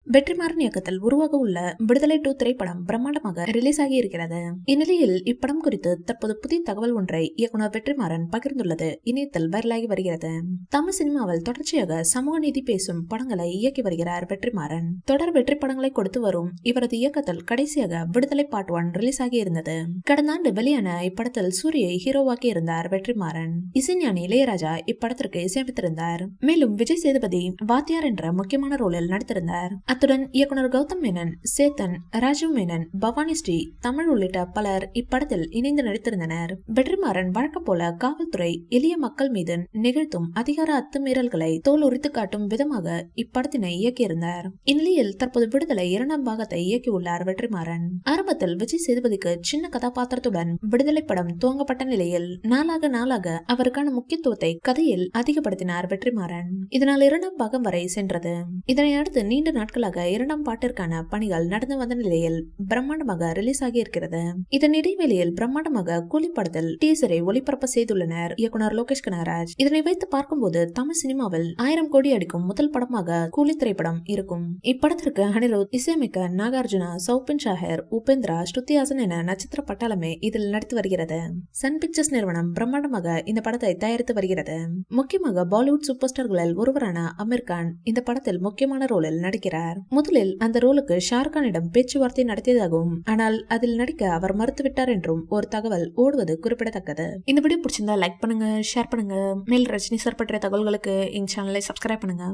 வெற்றிமாறன் இயக்கத்தில் உருவாக உள்ள விடுதலை 2 திரைப்படம் பிரம்மாண்டமாக ரிலீஸ் ஆகி இருக்கிறது. இந்நிலையில் இப்படம் குறித்து தற்போது புதிய தகவல் ஒன்றை இயக்குனர் வெற்றிமாறன் பகிர்ந்துள்ளது இணையத்தில் வைரலாகி வருகிறது. தமிழ் சினிமாவில் தொடர்ச்சியாக சமூக நீதி பேசும் படங்களை இயக்கி வருகிறார் வெற்றிமாறன். தொடர் வெற்றி படங்களை கொடுத்து வரும் இவரது இயக்கத்தில் கடைசியாக விடுதலை பார்ட் 1 ரிலீஸ் ஆகி இருந்தது. கடந்த ஆண்டு வெளியான இப்படத்தில் சூரியை ஹீரோவாக்கி இருந்தார் வெற்றிமாறன். இசைஞானி இளையராஜா இப்படத்திற்கு இசையமைத்திருந்தார். மேலும் விஜய் சேதுபதி வாத்தியார் என்ற முக்கியமான ரோலில் நடித்திருந்தார். அத்துடன் இயக்குனர் கௌதம் மேனன், சேத்தன், ராஜீவ் மேனன், பவானி ஸ்ரீ, தமிழ் உள்ளிட்ட பலர் இப்படத்தில் இணைந்து நடித்திருந்தனர். வெற்றிமாறன் வழக்கம் போல காவல்துறை எளிய மக்கள் மீது நிகழ்த்தும் அதிகார அத்துமீறல்களை தோல் உரித்து காட்டும் விதமாக இப்படத்தினை இயக்கியிருந்தார். இந்நிலையில் தற்போது விடுதலை 2ஆம் பாகத்தை இயக்கியுள்ளார் வெற்றிமாறன். ஆரம்பத்தில் விஜய் சேதுபதிக்கு சின்ன கதாபாத்திரத்துடன் விடுதலை படம் துவங்கப்பட்ட நிலையில் நாளாக அவருக்கான முக்கியத்துவத்தை கதையில் அதிகப்படுத்தினார் வெற்றிமாறன். இதனால் 2ஆம் பாகம் வரை சென்றது. இதனை அடுத்து நீண்ட நாட்களாக 2ஆம் பாட்டிற்கான பணிகள் நடந்து வந்த நிலையில் பிரம்மாண்டமாக ரிலீஸ் ஆகி இருக்கிறது. இதன் இடைவெளியில் பிரம்மாண்டமாக கூலி படத்தில் டீசரை ஒளிபரப்பு செய்துள்ளனர் இயக்குனர் லோகேஷ் கனகராஜ். இதனை வைத்து பார்க்கும்போது தமிழ் சினிமாவில் 1000 கோடி அடிக்கும் முதல் படமாக கூலி திரைப்படம் இருக்கும். இப்படத்திற்கு அனிருத் இசையமைக்க நாகார்ஜுனா, சௌபின் ஷாஹர், உபேந்திரா, ஸ்ருதி ஹாசன் என நட்சத்திர பட்டாளமே இதில் நடித்து வருகிறது. சன் பிக்சர்ஸ் நிறுவனம் பிரம்மாண்டமாக இந்த படத்தை தயாரித்து வருகிறது. முக்கியமாக பாலிவுட் சூப்பர் ஸ்டார்களில் ஒருவரான அமீர் கான் இந்த படத்தில் முக்கியமான ரோலில் நடிக்கிறார். முதலில் அந்த ரோலுக்கு ஷாருக்கானிடம் பேச்சுவார்த்தை நடத்தியதாகவும் ஆனால் அதில் நடிக்க அவர் மறுத்துவிட்டார் என்றும் ஒரு தகவல் ஓடுவது குறிப்பிடத்தக்கது. இந்த வீடியோ பிடிச்சிருந்தா லைக் பண்ணுங்க, ஷேர் பண்ணுங்க. மேல் ரஜினி சார் பற்றிய தகவல்களுக்கு எங்க சேனலை சப்ஸ்கிரைப் பண்ணுங்க.